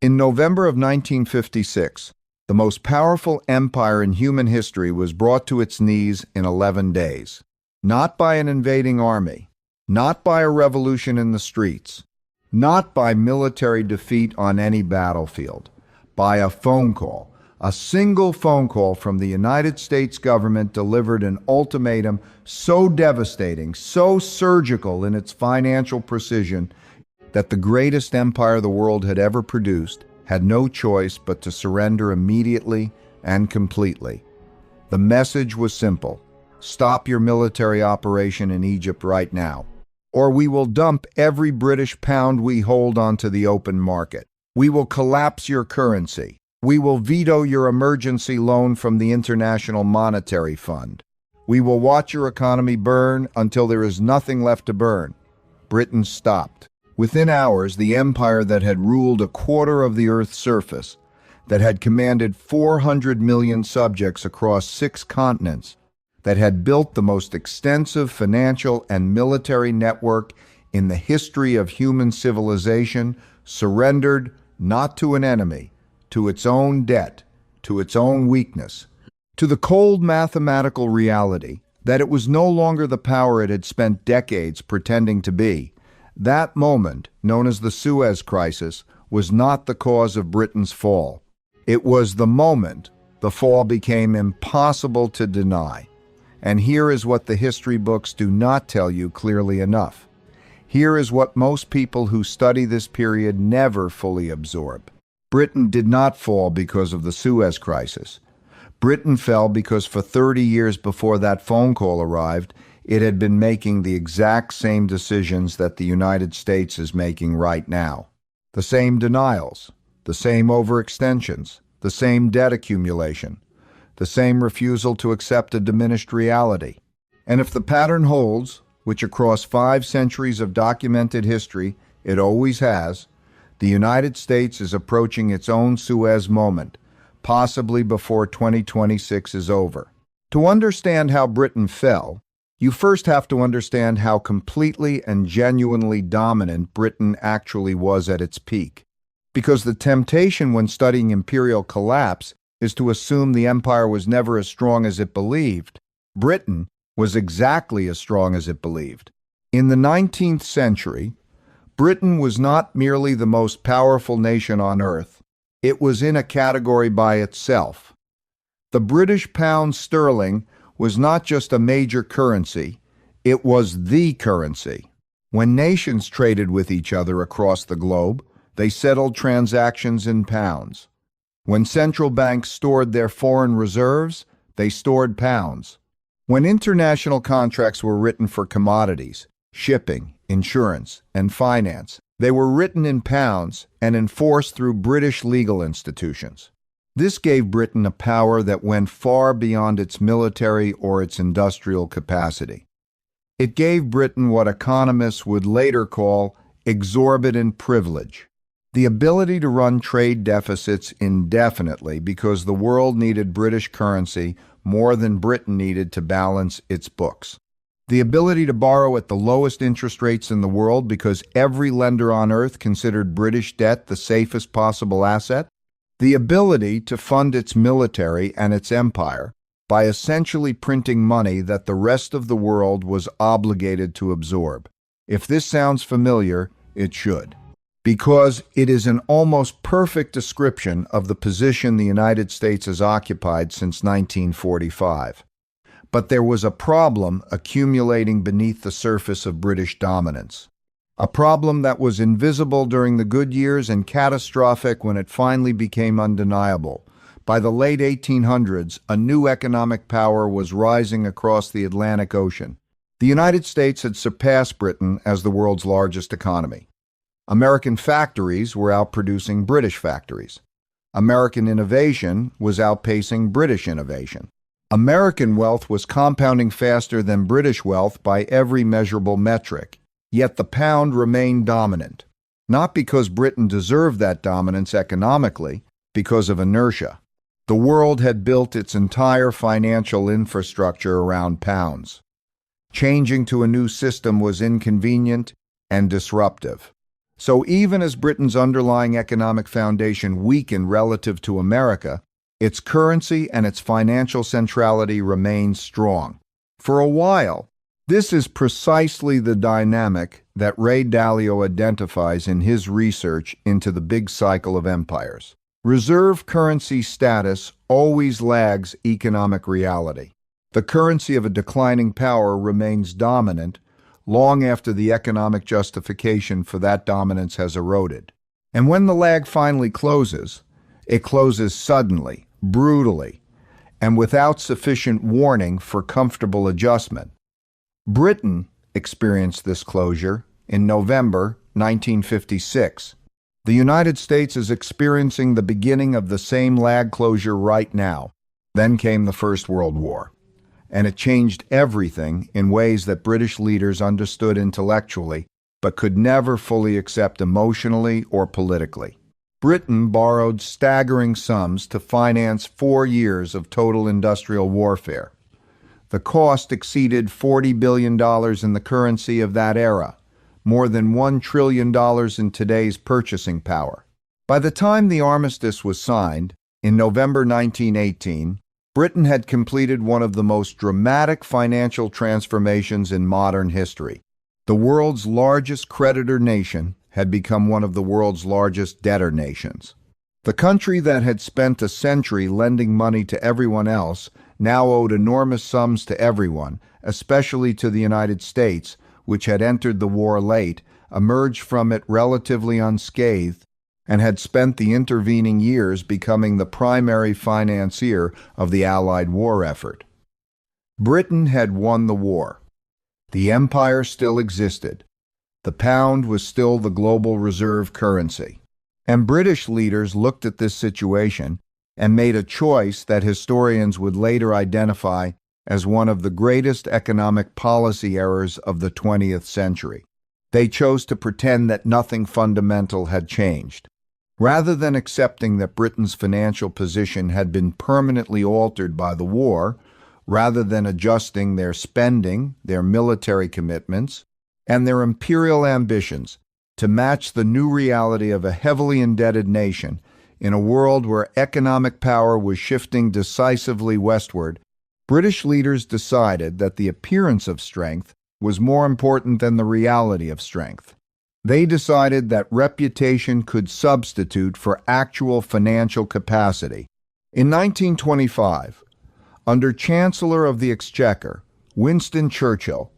In November of 1956, the most powerful empire in human history was brought to its knees in 11 days. Not by an invading army, not by a revolution in the streets, not by military defeat on any battlefield, by a phone call. A single phone call from the United States government delivered an ultimatum so devastating, so surgical in its financial precision, that the greatest empire the world had ever produced had no choice but to surrender immediately and completely. The message was simple: stop your military operation in Egypt right now, or we will dump every British pound we hold onto the open market. We will collapse your currency. We will veto your emergency loan from the International Monetary Fund. We will watch your economy burn until there is nothing left to burn. Britain stopped. Within hours, the empire that had ruled a quarter of the Earth's surface, that had commanded 400 million subjects across 6 continents, that had built the most extensive financial and military network in the history of human civilization, surrendered not to an enemy, to its own debt, to its own weakness, to the cold mathematical reality that it was no longer the power it had spent decades pretending to be. That moment, known as the Suez Crisis, was not the cause of Britain's fall. It was the moment the fall became impossible to deny. And here is what the history books do not tell you clearly enough. Here is what most people who study this period never fully absorb. Britain did not fall because of the Suez Crisis. Britain fell because for 30 years before that phone call arrived, it had been making the exact same decisions that the United States is making right now. The same denials, the same overextensions, the same debt accumulation, the same refusal to accept a diminished reality. And if the pattern holds, which across 5 centuries of documented history it always has, the United States is approaching its own Suez moment, possibly before 2026 is over. To understand how Britain fell, you first have to understand how completely and genuinely dominant Britain actually was at its peak. Because the temptation when studying imperial collapse is to assume the empire was never as strong as it believed. Britain was exactly as strong as it believed. In the 19th century, Britain was not merely the most powerful nation on earth, it was in a category by itself. The British pound sterling was not just a major currency, it was the currency. When nations traded with each other across the globe, they settled transactions in pounds. When central banks stored their foreign reserves, they stored pounds. When international contracts were written for commodities, shipping, insurance, and finance, they were written in pounds and enforced through British legal institutions. This gave Britain a power that went far beyond its military or its industrial capacity. It gave Britain what economists would later call exorbitant privilege, the ability to run trade deficits indefinitely because the world needed British currency more than Britain needed to balance its books. The ability to borrow at the lowest interest rates in the world because every lender on earth considered British debt the safest possible asset. The ability to fund its military and its empire by essentially printing money that the rest of the world was obligated to absorb. If this sounds familiar, it should, because it is an almost perfect description of the position the United States has occupied since 1945. But there was a problem accumulating beneath the surface of British dominance. A problem that was invisible during the good years and catastrophic when it finally became undeniable. By the late 1800s, a new economic power was rising across the Atlantic Ocean. The United States had surpassed Britain as the world's largest economy. American factories were outproducing British factories. American innovation was outpacing British innovation. American wealth was compounding faster than British wealth by every measurable metric. Yet the pound remained dominant, not because Britain deserved that dominance economically, because of inertia. The world had built its entire financial infrastructure around pounds. Changing to a new system was inconvenient and disruptive. So even as Britain's underlying economic foundation weakened relative to America, its currency and its financial centrality remained strong. For a while, this is precisely the dynamic that Ray Dalio identifies in his research into the big cycle of empires. Reserve currency status always lags economic reality. The currency of a declining power remains dominant long after the economic justification for that dominance has eroded. And when the lag finally closes, it closes suddenly, brutally, and without sufficient warning for comfortable adjustment. Britain experienced this closure in November 1956. The United States is experiencing the beginning of the same lag closure right now. Then came the First World War, and it changed everything in ways that British leaders understood intellectually but could never fully accept emotionally or politically. Britain borrowed staggering sums to finance 4 years of total industrial warfare. The cost exceeded $40 billion in the currency of that era, more than $1 trillion in today's purchasing power. By the time the armistice was signed, in November 1918, Britain had completed one of the most dramatic financial transformations in modern history. The world's largest creditor nation had become one of the world's largest debtor nations. The country that had spent a century lending money to everyone else now owed enormous sums to everyone, especially to the United States, which had entered the war late, emerged from it relatively unscathed, and had spent the intervening years becoming the primary financier of the Allied war effort. Britain had won the war. The empire still existed. The pound was still the global reserve currency. And British leaders looked at this situation and made a choice that historians would later identify as one of the greatest economic policy errors of the 20th century. They chose to pretend that nothing fundamental had changed. Rather than accepting that Britain's financial position had been permanently altered by the war, rather than adjusting their spending, their military commitments, and their imperial ambitions to match the new reality of a heavily indebted nation in a world where economic power was shifting decisively westward, British leaders decided that the appearance of strength was more important than the reality of strength. They decided that reputation could substitute for actual financial capacity. In 1925, under Chancellor of the Exchequer, Winston Churchill,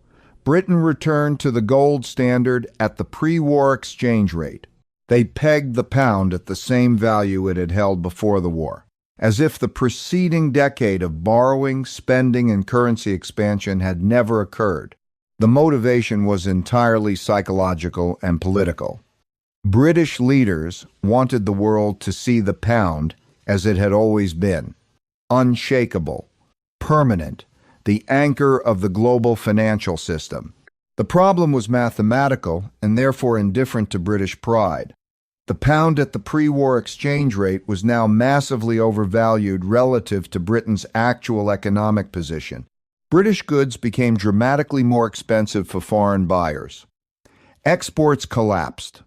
Britain returned to the gold standard at the pre-war exchange rate. They pegged the pound at the same value it had held before the war, as if the preceding decade of borrowing, spending, and currency expansion had never occurred. The motivation was entirely psychological and political. British leaders wanted the world to see the pound as it had always been, unshakable, permanent, the anchor of the global financial system. The problem was mathematical and therefore indifferent to British pride. The pound at the pre-war exchange rate was now massively overvalued relative to Britain's actual economic position. British goods became dramatically more expensive for foreign buyers. Exports collapsed.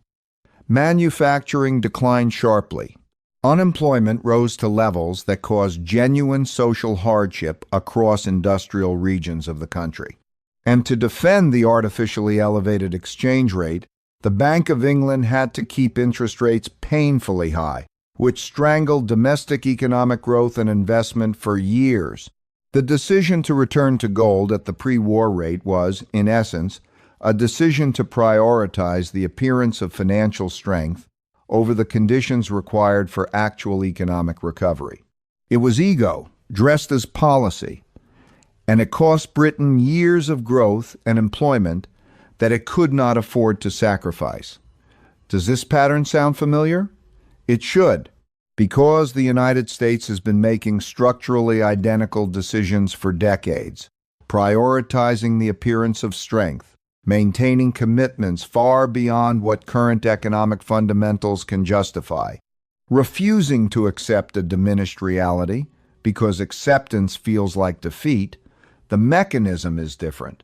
Manufacturing declined sharply. Unemployment rose to levels that caused genuine social hardship across industrial regions of the country. And to defend the artificially elevated exchange rate, the Bank of England had to keep interest rates painfully high, which strangled domestic economic growth and investment for years. The decision to return to gold at the pre-war rate was, in essence, a decision to prioritize the appearance of financial strength over the conditions required for actual economic recovery. It was ego, dressed as policy, and it cost Britain years of growth and employment that it could not afford to sacrifice. Does this pattern sound familiar? It should, because the United States has been making structurally identical decisions for decades, prioritizing the appearance of strength, maintaining commitments far beyond what current economic fundamentals can justify, refusing to accept a diminished reality because acceptance feels like defeat. The mechanism is different.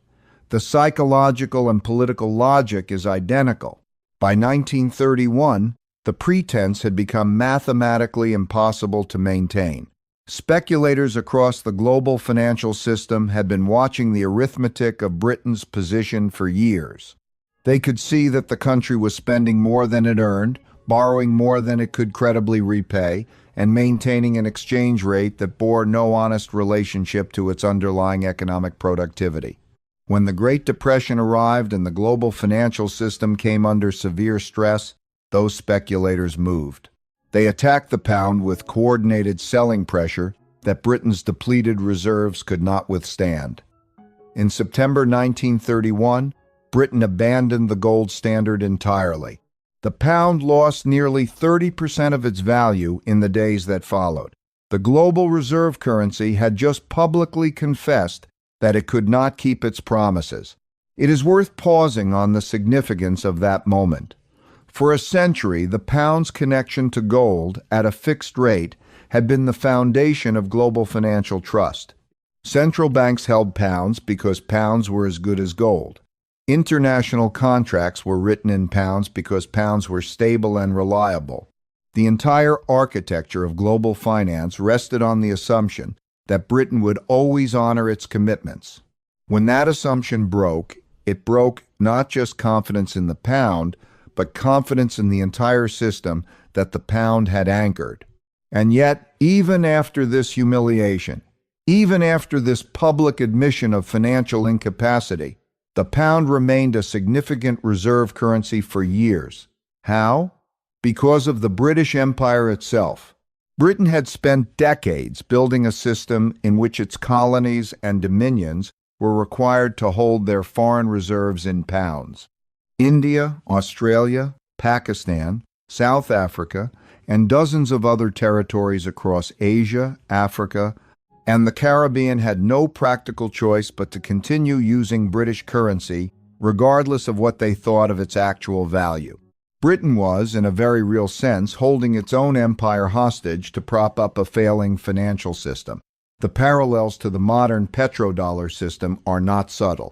The psychological and political logic is identical. By 1931, the pretense had become mathematically impossible to maintain. Speculators across the global financial system had been watching the arithmetic of Britain's position for years. They could see that the country was spending more than it earned, borrowing more than it could credibly repay, and maintaining an exchange rate that bore no honest relationship to its underlying economic productivity. When the Great Depression arrived and the global financial system came under severe stress, those speculators moved. They attacked the pound with coordinated selling pressure that Britain's depleted reserves could not withstand. In September 1931, Britain abandoned the gold standard entirely. The pound lost nearly 30% of its value in the days that followed. The global reserve currency had just publicly confessed that it could not keep its promises. It is worth pausing on the significance of that moment. For a century, the pound's connection to gold at a fixed rate had been the foundation of global financial trust. Central banks held pounds because pounds were as good as gold. International contracts were written in pounds because pounds were stable and reliable. The entire architecture of global finance rested on the assumption that Britain would always honor its commitments. When that assumption broke, it broke not just confidence in the pound, but confidence in the entire system that the pound had anchored. And yet, even after this humiliation, even after this public admission of financial incapacity, the pound remained a significant reserve currency for years. How? Because of the British Empire itself. Britain had spent decades building a system in which its colonies and dominions were required to hold their foreign reserves in pounds. India, Australia, Pakistan, South Africa, and dozens of other territories across Asia, Africa, and the Caribbean had no practical choice but to continue using British currency, regardless of what they thought of its actual value. Britain was, in a very real sense, holding its own empire hostage to prop up a failing financial system. The parallels to the modern petrodollar system are not subtle.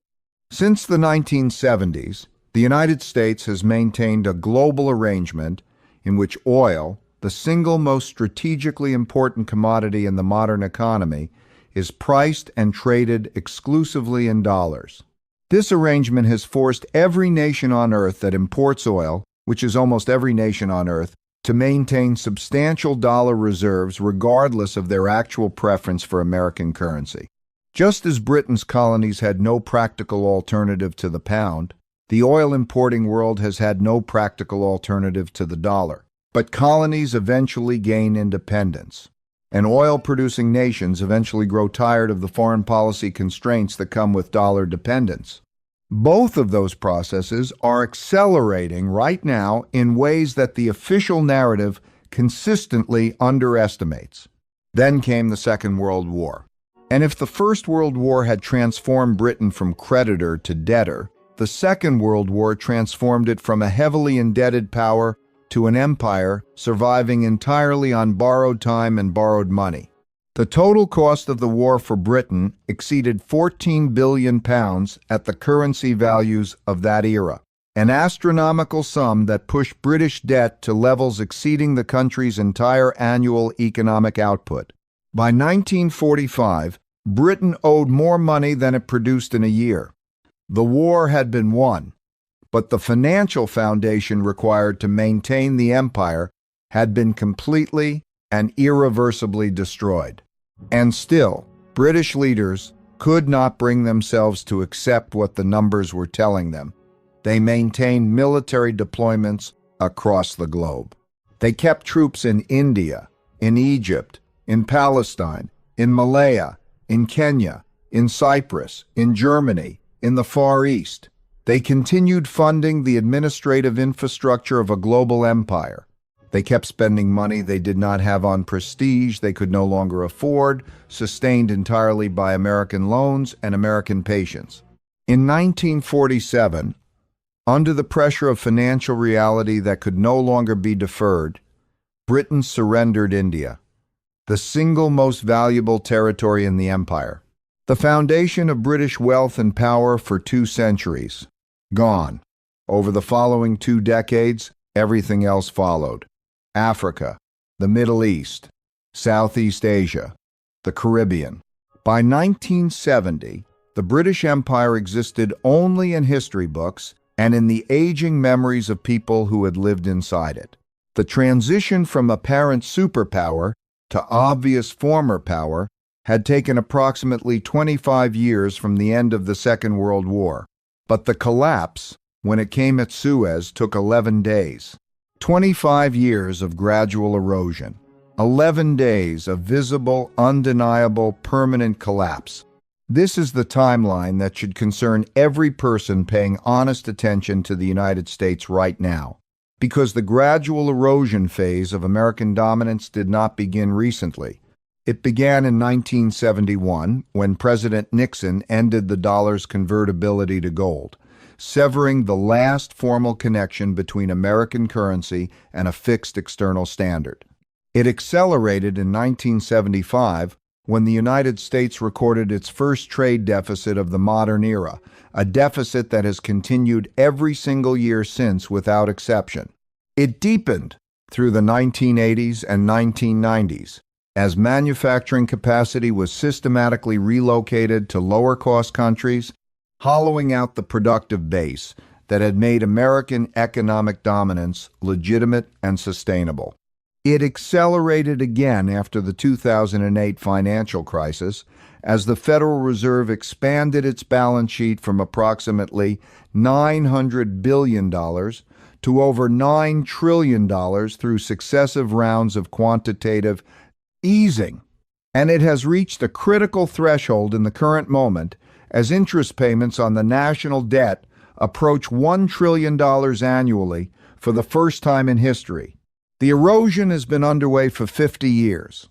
Since the 1970s, the United States has maintained a global arrangement in which oil, the single most strategically important commodity in the modern economy, is priced and traded exclusively in dollars. This arrangement has forced every nation on earth that imports oil, which is almost every nation on earth, to maintain substantial dollar reserves regardless of their actual preference for American currency. Just as Britain's colonies had no practical alternative to the pound, the oil-importing world has had no practical alternative to the dollar. But colonies eventually gain independence, and oil-producing nations eventually grow tired of the foreign policy constraints that come with dollar dependence. Both of those processes are accelerating right now in ways that the official narrative consistently underestimates. Then came the Second World War. And if the First World War had transformed Britain from creditor to debtor, the Second World War transformed it from a heavily indebted power to an empire surviving entirely on borrowed time and borrowed money. The total cost of the war for Britain exceeded £14 billion at the currency values of that era, an astronomical sum that pushed British debt to levels exceeding the country's entire annual economic output. By 1945, Britain owed more money than it produced in a year. The war had been won, but the financial foundation required to maintain the empire had been completely and irreversibly destroyed. And still, British leaders could not bring themselves to accept what the numbers were telling them. They maintained military deployments across the globe. They kept troops in India, in Egypt, in Palestine, in Malaya, in Kenya, in Cyprus, in Germany, in the Far East. They continued funding the administrative infrastructure of a global empire. They kept spending money they did not have on prestige they could no longer afford, sustained entirely by American loans and American patience. In 1947, under the pressure of financial reality that could no longer be deferred, Britain surrendered India, the single most valuable territory in the empire. The foundation of British wealth and power for 2 centuries. Gone. Over the following 2 decades, everything else followed. Africa, the Middle East, Southeast Asia, the Caribbean. By 1970, the British Empire existed only in history books and in the aging memories of people who had lived inside it. The transition from apparent superpower to obvious former power had taken approximately 25 years from the end of the Second World War. But the collapse, when it came at Suez, took 11 days. 25 years of gradual erosion. 11 days of visible, undeniable, permanent collapse. This is the timeline that should concern every person paying honest attention to the United States right now. Because the gradual erosion phase of American dominance did not begin recently. It began in 1971 when President Nixon ended the dollar's convertibility to gold, severing the last formal connection between American currency and a fixed external standard. It accelerated in 1975 when the United States recorded its first trade deficit of the modern era, a deficit that has continued every single year since without exception. It deepened through the 1980s and 1990s as manufacturing capacity was systematically relocated to lower-cost countries, hollowing out the productive base that had made American economic dominance legitimate and sustainable. It accelerated again after the 2008 financial crisis as the Federal Reserve expanded its balance sheet from approximately $900 billion to over $9 trillion through successive rounds of quantitative easing. And it has reached a critical threshold in the current moment as interest payments on the national debt approach $1 trillion annually for the first time in history. The erosion has been underway for 50 years,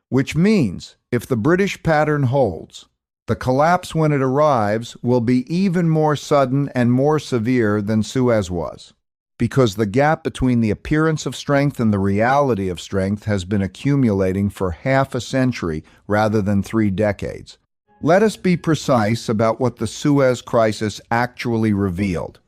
which means if the British pattern holds, the collapse when it arrives will be even more sudden and more severe than Suez was, because the gap between the appearance of strength and the reality of strength has been accumulating for half a century rather than 3 decades. Let us be precise about what the Suez Crisis actually revealed.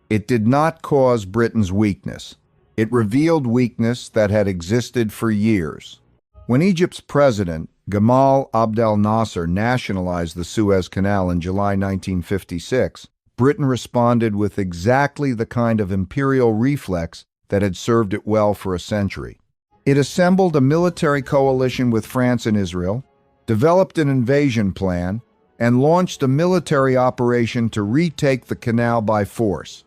It did not cause Britain's weakness. It revealed weakness that had existed for years. When Egypt's president, Gamal Abdel Nasser, nationalized the Suez Canal in July 1956, Britain responded with exactly the kind of imperial reflex that had served it well for a century. It assembled a military coalition with France and Israel, developed an invasion plan, and launched a military operation to retake the canal by force.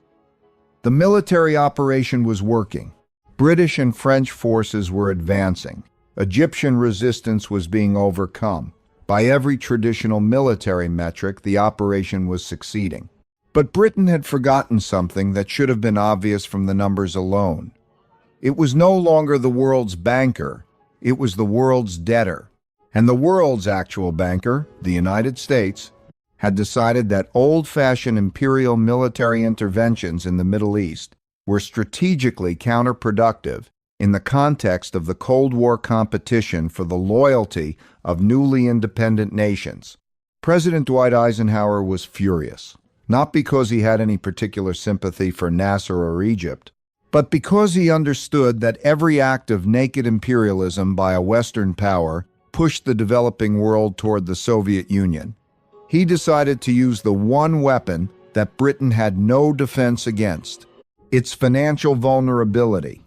The military operation was working. British and French forces were advancing. Egyptian resistance was being overcome. By every traditional military metric, the operation was succeeding. But Britain had forgotten something that should have been obvious from the numbers alone. It was no longer the world's banker, it was the world's debtor. And the world's actual banker, the United States, had decided that old-fashioned imperial military interventions in the Middle East were strategically counterproductive in the context of the Cold War competition for the loyalty of newly independent nations. President Dwight Eisenhower was furious, not because he had any particular sympathy for Nasser or Egypt, but because he understood that every act of naked imperialism by a Western power pushed the developing world toward the Soviet Union. He decided to use the one weapon that Britain had no defense against, its financial vulnerability.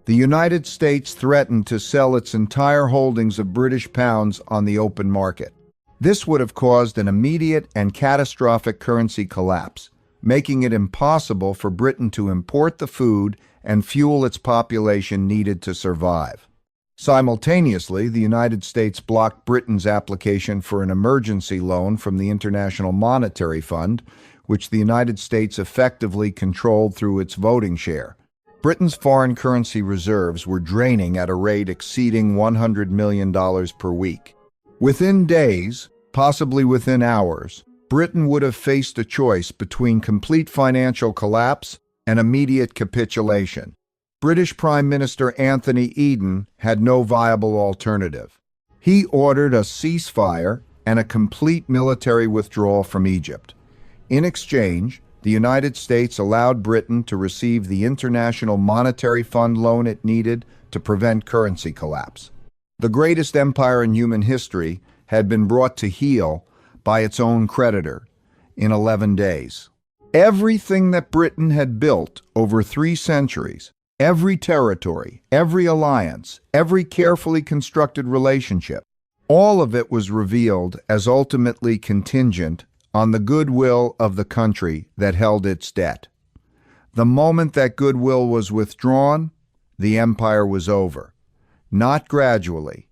The United States threatened to sell its entire holdings of British pounds on the open market. This would have caused an immediate and catastrophic currency collapse, making it impossible for Britain to import the food and fuel its population needed to survive. Simultaneously, the United States blocked Britain's application for an emergency loan from the International Monetary Fund, which the United States effectively controlled through its voting share. Britain's foreign currency reserves were draining at a rate exceeding $100 million per week. Within days, possibly within hours, Britain would have faced a choice between complete financial collapse and immediate capitulation. British Prime Minister Anthony Eden had no viable alternative. He ordered a ceasefire and a complete military withdrawal from Egypt. In exchange, The United States allowed Britain to receive the International Monetary Fund loan it needed to prevent currency collapse. The greatest empire in human history had been brought to heel by its own creditor in 11 days. Everything that Britain had built over 3 centuries, every territory, every alliance, every carefully constructed relationship, all of it was revealed as ultimately contingent on the goodwill of the country that held its debt. The moment that goodwill was withdrawn, the empire was over. Not gradually,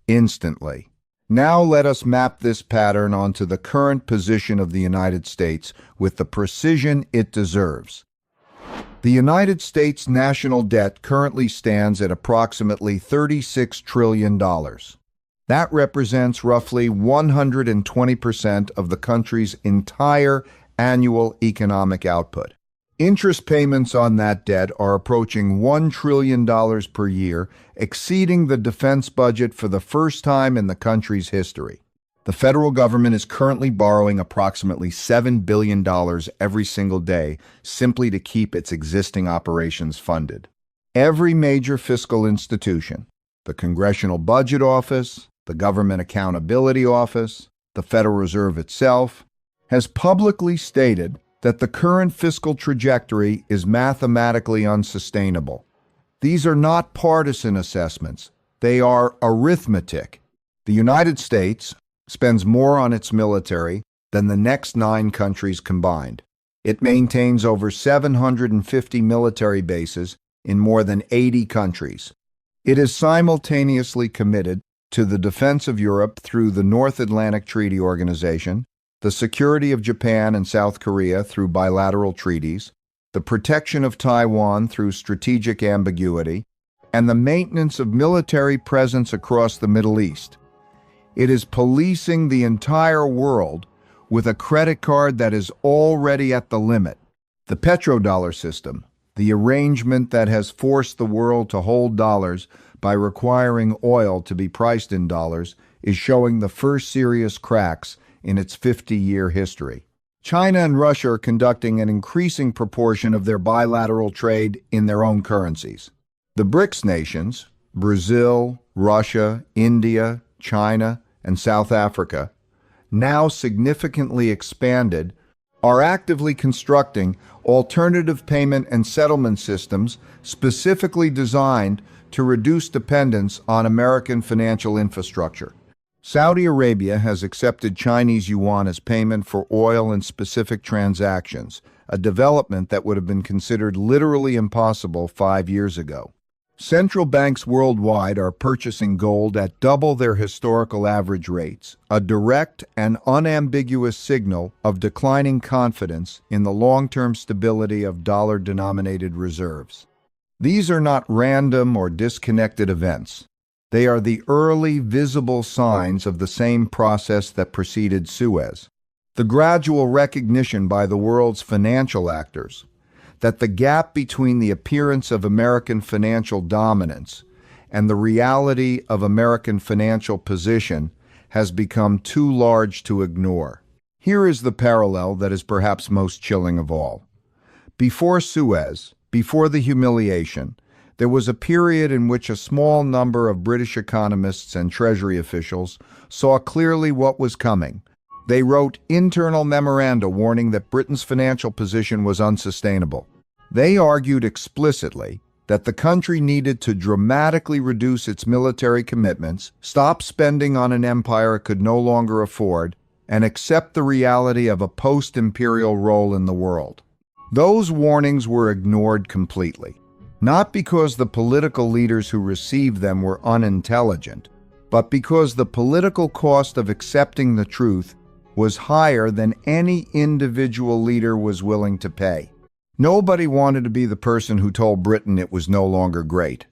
instantly. Now let us map this pattern onto the current position of the United States with the precision it deserves. The United States national debt currently stands at approximately $36 trillion. That represents roughly 120% of the country's entire annual economic output. Interest payments on that debt are approaching $1 trillion per year, exceeding the defense budget for the first time in the country's history. The federal government is currently borrowing approximately $7 billion every single day simply to keep its existing operations funded. Every major fiscal institution, the Congressional Budget Office, the Government Accountability Office, the Federal Reserve itself, has publicly stated that the current fiscal trajectory is mathematically unsustainable. These are not partisan assessments. They are arithmetic. The United States spends more on its military than the next 9 countries combined. It maintains over 750 military bases in more than 80 countries. It is simultaneously committed to the defense of Europe through the North Atlantic Treaty Organization, the security of Japan and South Korea through bilateral treaties, the protection of Taiwan through strategic ambiguity, and the maintenance of military presence across the Middle East. It is policing the entire world with a credit card that is already at the limit. The petrodollar system, the arrangement that has forced the world to hold dollars by requiring oil to be priced in dollars, is showing the first serious cracks in its 50-year history. China and Russia are conducting an increasing proportion of their bilateral trade in their own currencies. The BRICS nations, Brazil, Russia, India, China, and South Africa, now significantly expanded, are actively constructing alternative payment and settlement systems specifically designed to reduce dependence on American financial infrastructure. Saudi Arabia has accepted Chinese yuan as payment for oil and specific transactions, a development that would have been considered literally impossible 5 years ago. Central banks worldwide are purchasing gold at double their historical average rates, a direct and unambiguous signal of declining confidence in the long-term stability of dollar-denominated reserves. These are not random or disconnected events. They are the early, visible signs of the same process that preceded Suez. The gradual recognition by the world's financial actors that the gap between the appearance of American financial dominance and the reality of American financial position has become too large to ignore. Here is the parallel that is perhaps most chilling of all. Before Suez, before the humiliation, there was a period in which a small number of British economists and Treasury officials saw clearly what was coming. They wrote internal memoranda warning that Britain's financial position was unsustainable. They argued explicitly that the country needed to dramatically reduce its military commitments, stop spending on an empire it could no longer afford, and accept the reality of a post-imperial role in the world. Those warnings were ignored completely, not because the political leaders who received them were unintelligent, but because the political cost of accepting the truth was higher than any individual leader was willing to pay. Nobody wanted to be the person who told Britain it was no longer great.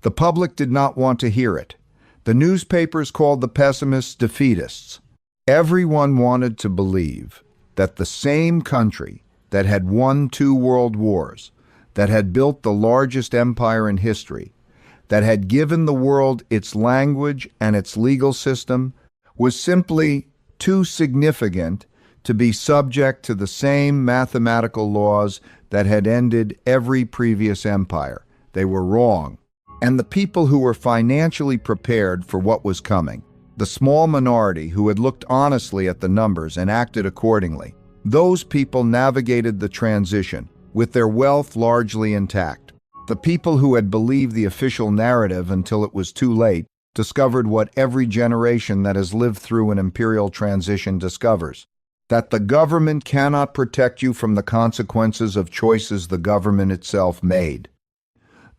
The public did not want to hear it. The newspapers called the pessimists defeatists. Everyone wanted to believe that the same country that had won 2 world wars, that had built the largest empire in history, that had given the world its language and its legal system, was simply too significant to be subject to the same mathematical laws that had ended every previous empire. They were wrong. And the people who were financially prepared for what was coming, the small minority who had looked honestly at the numbers and acted accordingly, those people navigated the transition, with their wealth largely intact. The people who had believed the official narrative until it was too late discovered what every generation that has lived through an imperial transition discovers: that the government cannot protect you from the consequences of choices the government itself made.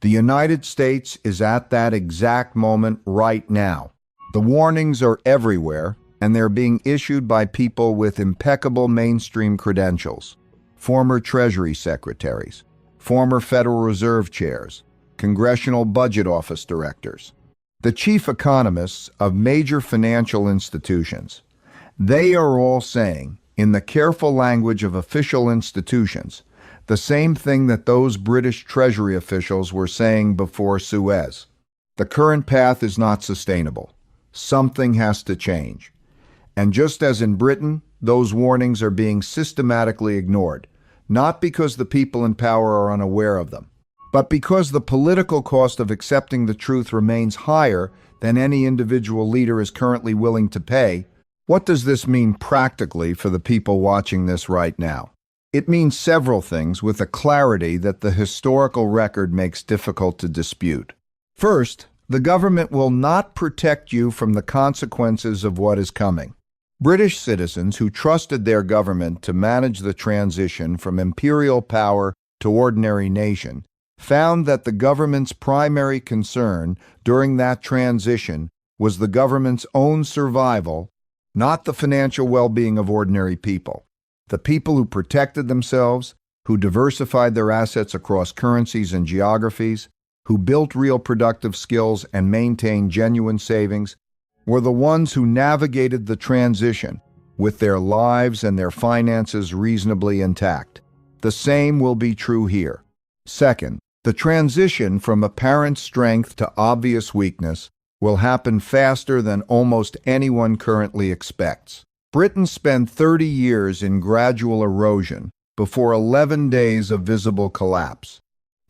The United States is at that exact moment right now. The warnings are everywhere, and they're being issued by people with impeccable mainstream credentials: former Treasury secretaries, former Federal Reserve chairs, Congressional Budget Office directors, the chief economists of major financial institutions. They are all saying, in the careful language of official institutions, the same thing that those British Treasury officials were saying before Suez. The current path is not sustainable. Something has to change. And just as in Britain, those warnings are being systematically ignored, not because the people in power are unaware of them, but because the political cost of accepting the truth remains higher than any individual leader is currently willing to pay. What does this mean practically for the people watching this right now? It means several things with a clarity that the historical record makes difficult to dispute. First, the government will not protect you from the consequences of what is coming. British citizens who trusted their government to manage the transition from imperial power to ordinary nation found that the government's primary concern during that transition was the government's own survival, not the financial well-being of ordinary people. The people who protected themselves, who diversified their assets across currencies and geographies, who built real productive skills and maintained genuine savings, were the ones who navigated the transition with their lives and their finances reasonably intact. The same will be true here. Second, the transition from apparent strength to obvious weakness will happen faster than almost anyone currently expects. Britain spent 30 years in gradual erosion before 11 days of visible collapse.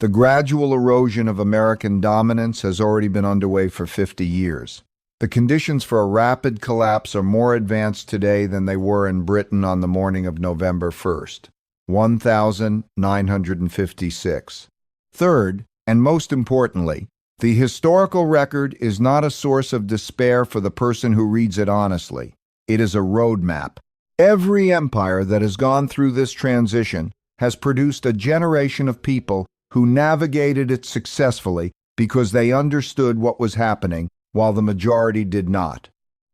The gradual erosion of American dominance has already been underway for 50 years. The conditions for a rapid collapse are more advanced today than they were in Britain on the morning of November 1st, 1956. Third, and most importantly, the historical record is not a source of despair for the person who reads it honestly. It is a roadmap. Every empire that has gone through this transition has produced a generation of people who navigated it successfully because they understood what was happening while the majority did not.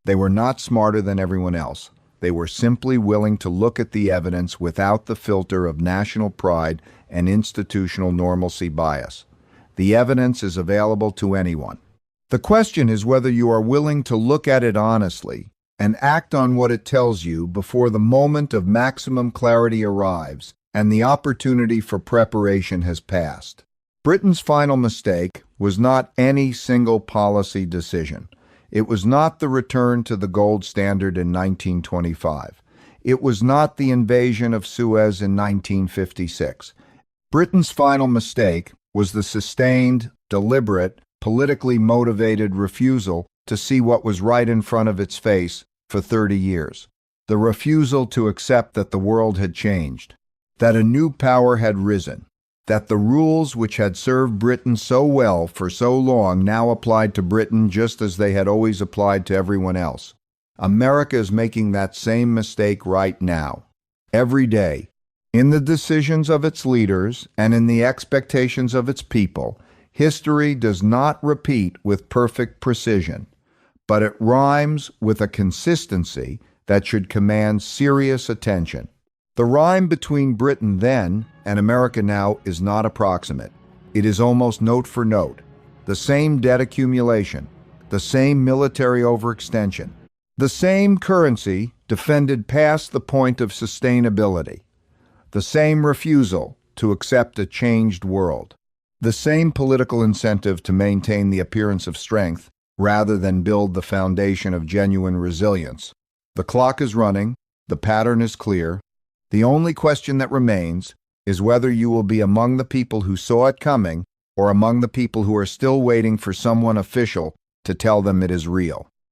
They were not smarter than everyone else. They were simply willing to look at the evidence without the filter of national pride and institutional normalcy bias. The evidence is available to anyone. The question is whether you are willing to look at it honestly and act on what it tells you before the moment of maximum clarity arrives and the opportunity for preparation has passed. Britain's final mistake was not any single policy decision. It was not the return to the gold standard in 1925. It was not the invasion of Suez in 1956. Britain's final mistake was the sustained, deliberate, politically motivated refusal to see what was right in front of its face for 30 years. The refusal to accept that the world had changed, that a new power had risen, that the rules which had served Britain so well for so long now applied to Britain just as they had always applied to everyone else. America is making that same mistake right now, every day, in the decisions of its leaders and in the expectations of its people. History does not repeat with perfect precision, but it rhymes with a consistency that should command serious attention. The rhyme between Britain then and America now is not approximate. It is almost note for note. The same debt accumulation, the same military overextension, the same currency defended past the point of sustainability, the same refusal to accept a changed world, the same political incentive to maintain the appearance of strength rather than build the foundation of genuine resilience. The clock is running, The pattern is clear. The only question that remains is whether you will be among the people who saw it coming or among the people who are still waiting for someone official to tell them it is real.